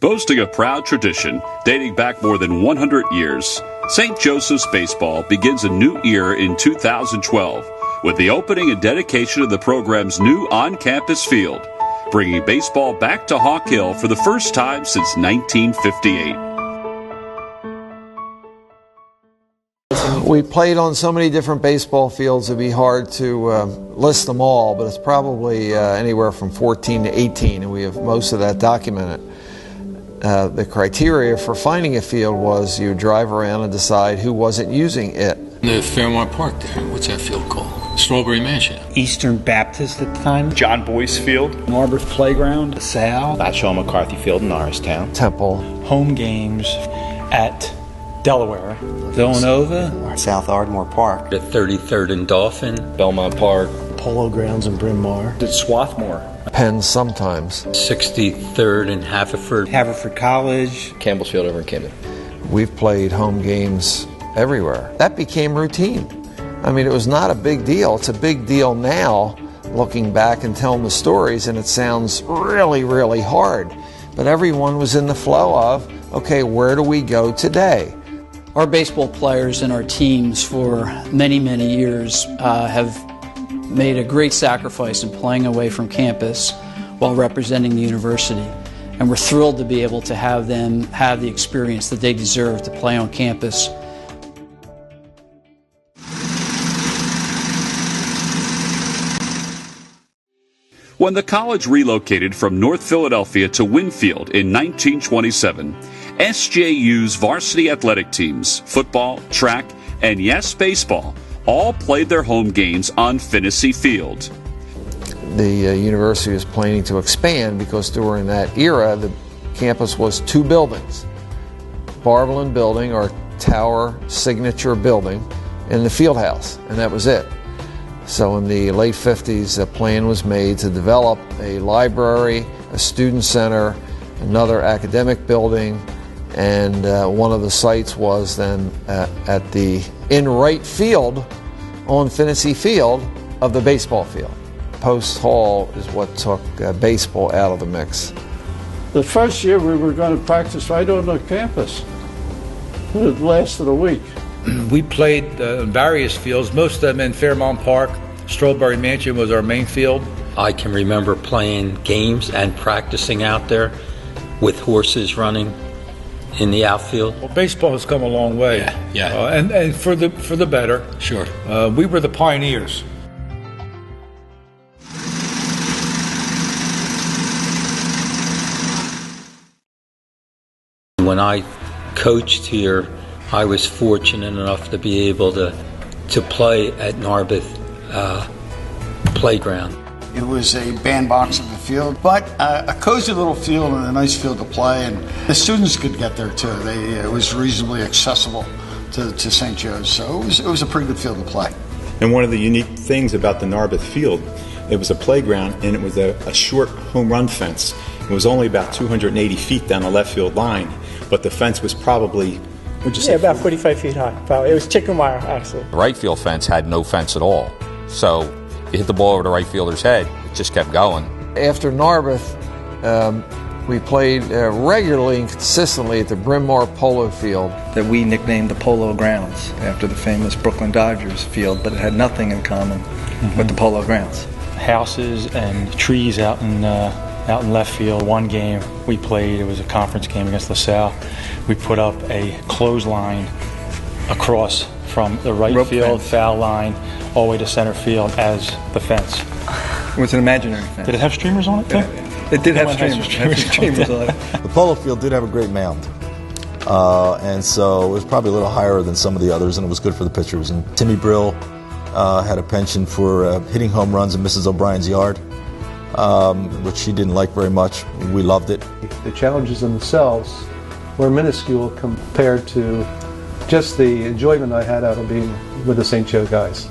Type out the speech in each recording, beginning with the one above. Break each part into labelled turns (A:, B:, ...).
A: Boasting a proud tradition dating back more than 100 years, St. Joseph's Baseball begins a new era in 2012 with the opening and dedication of the program's new on-campus field, bringing baseball back to Hawk Hill for the first time since 1958.
B: We played on so many different baseball fields, it'd be hard to list them all, but it's probably anywhere from 14 to 18, and we have most of that documented. The criteria for finding a field was you drive around and decide who wasn't using it.
C: The Fairmont Park there, what's that field called? Strawberry Mansion.
D: Eastern Baptist at the time.
E: John Boyce Field.
D: Narberth Playground. Sal.
F: Batchel McCarthy Field in Norristown.
B: Temple.
G: Home games at Delaware.
D: Villanova.
F: South Ardmore Park.
C: The 33rd and Dolphin.
E: Belmont Park.
H: Polo Grounds in Bryn Mawr.
E: At Swarthmore.
B: Penn sometimes.
C: 63rd and Haverford.
D: Haverford College.
E: Campbell's Field over in Camden.
B: We've played home games everywhere. That became routine. I mean, it was not a big deal. It's a big deal now, looking back and telling the stories, and it sounds really, really hard. But everyone was in the flow of, okay, where do we go today?
I: Our baseball players and our teams for many, many years have made a great sacrifice in playing away from campus while representing the university. And we're thrilled to be able to have them have the experience that they deserve to play on campus.
A: When the college relocated from North Philadelphia to Winfield in 1927, SJU's varsity athletic teams, football, track, and yes, baseball, all played their home games on Finney Field.
B: The university was planning to expand because during that era, the campus was two buildings. Barberlin Building, or Tower Signature Building, and the field house, and that was it. So in the late 50s, a plan was made to develop a library, a student center, another academic building, and one of the sites was then at the in right field on Finney Field of the baseball field. Post Hall is what took baseball out of the mix.
H: The first year we were going to practice right on the campus. It lasted a week.
J: We played various fields, most of them in Fairmont Park. Strawberry Mansion was our main field.
C: I can remember playing games and practicing out there with horses running in the outfield.
J: Well, baseball has come a long way.
C: Yeah.
J: And for the better.
C: Sure.
J: We were the pioneers.
C: When I coached here, I was fortunate enough to be able to play at Narberth Playground.
K: It was a bandbox of a field, but a cozy little field and a nice field to play, and the students could get there too. It was reasonably accessible to St. Joe's, so it was a pretty good field to play.
L: And one of the unique things about the Narberth Field, it was a playground and it was a short home run fence. It was only about 280 feet down the left field line, but the fence was probably, would you say?
M: Yeah, about 45 feet high. Probably. It was chicken wire, actually.
N: The right field fence had no fence at all. So you hit the ball over the right fielder's head, it just kept going.
B: After Narberth, we played regularly and consistently at the Bryn Mawr Polo Field.
O: That we nicknamed the Polo Grounds after the famous Brooklyn Dodgers field, but it had nothing in common with the Polo Grounds.
G: Houses and trees out in left field. One game we played, it was a conference game against LaSalle. We put up a clothesline across from the right
O: Rope
G: field
O: fence.
G: foul line all the way to center field as the fence.
O: It was an imaginary fence.
G: Did it have streamers on it too?
O: It did have
G: streamers
O: on it.
P: The polo field did have a great mound. And so it was probably a little higher than some of the others, and it was good for the pitchers. And Timmy Brill had a penchant for hitting home runs in Mrs. O'Brien's yard, which she didn't like very much. We loved it.
H: The challenges themselves were minuscule compared to just the enjoyment I had out of being with the St. Joe guys.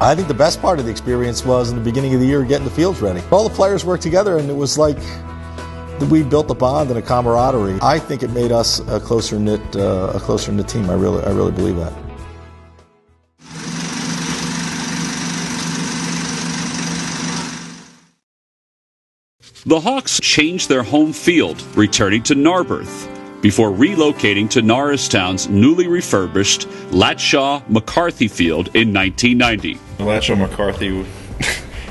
P: I think the best part of the experience was in the beginning of the year getting the fields ready. All the players worked together, and it was like we built a bond and a camaraderie. I think it made us a closer knit team. I really believe that.
A: The Hawks changed their home field, returning to Narberth, before relocating to Norristown's newly refurbished Latshaw McCarthy Field in 1990.
Q: Latshaw McCarthy,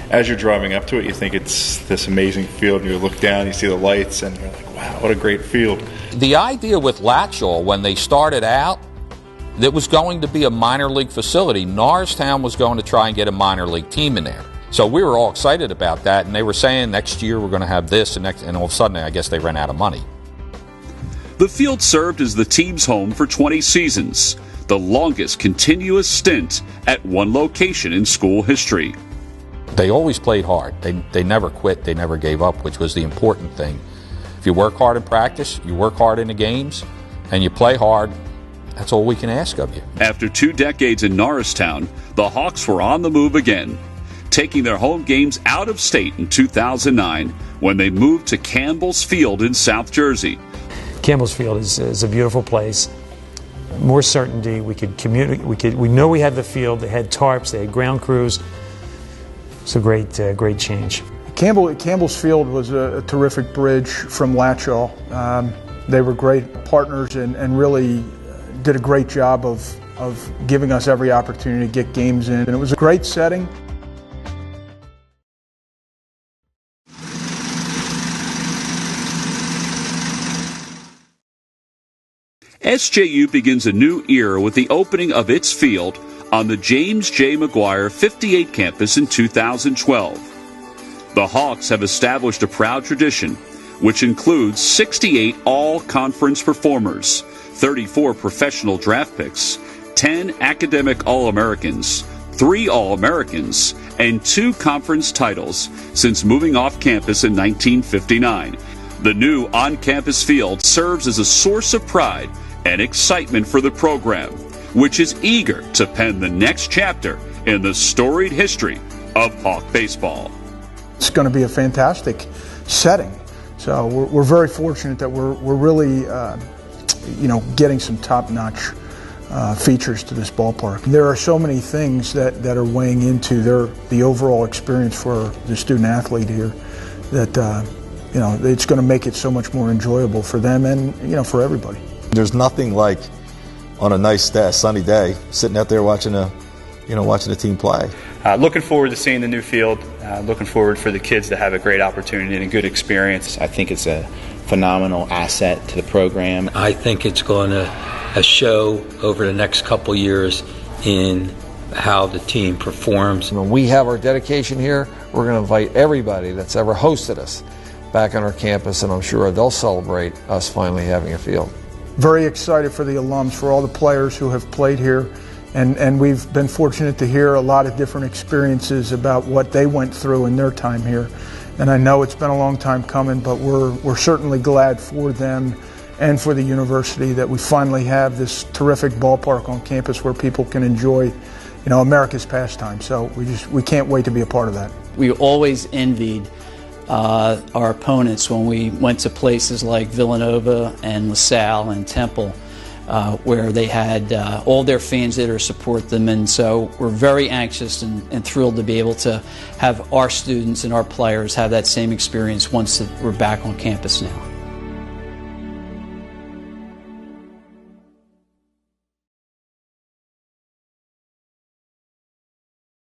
Q: as you're driving up to it, you think it's this amazing field, and you look down, you see the lights, and you're like, wow, what a great field.
N: The idea with Latshaw, when they started out, that was going to be a minor league facility. Norristown was going to try and get a minor league team in there. So we were all excited about that, and they were saying next year we're going to have this, and all of a sudden I guess they ran out of money.
A: The field served as the team's home for 20 seasons, the longest continuous stint at one location in school history.
N: They always played hard. They never quit. They never gave up, which was the important thing. If you work hard in practice, you work hard in the games, and you play hard, that's all we can ask of you.
A: After 2 decades in Norristown, the Hawks were on the move again, taking their home games out of state in 2009 when they moved to Campbell's Field in South Jersey.
R: Campbell's Field is a beautiful place. More certainty. We could communicate. We know we had the field. They had tarps. They had ground crews. It's a great change.
S: Campbell's Field was a terrific bridge from Latshaw. They were great partners and really did a great job of giving us every opportunity to get games in. And it was a great setting.
A: SJU begins a new era with the opening of its field on the James J. McGuire 58 campus in 2012. The Hawks have established a proud tradition, which includes 68 all-conference performers, 34 professional draft picks, 10 academic All-Americans, 3 All-Americans, and 2 conference titles since moving off campus in 1959. The new on-campus field serves as a source of pride and excitement for the program, which is eager to pen the next chapter in the storied history of Hawk baseball.
S: It's going to be a fantastic setting. So we're very fortunate that we're really, getting some top-notch features to this ballpark. There are so many things that are weighing into the overall experience for the student-athlete here that, it's going to make it so much more enjoyable for them and, for everybody.
P: There's nothing like on a nice day, sunny day, sitting out there watching a team play.
F: Looking forward to seeing the new field. Looking forward for the kids to have a great opportunity and a good experience. I think it's a phenomenal asset to the program.
C: I think it's going to show over the next couple years in how the team performs.
B: When we have our dedication here, we're going to invite everybody that's ever hosted us back on our campus, and I'm sure they'll celebrate us finally having a field.
S: Very excited for the alums, for all the players who have played here, and we've been fortunate to hear a lot of different experiences about what they went through in their time here. And I know it's been a long time coming, but we're certainly glad for them and for the university that we finally have this terrific ballpark on campus where people can enjoy, America's pastime. So we can't wait to be a part of that.
I: We always envied our opponents when we went to places like Villanova and LaSalle and Temple, where they had all their fans there to support them. And so we're very anxious and thrilled to be able to have our students and our players have that same experience once we're back on campus now.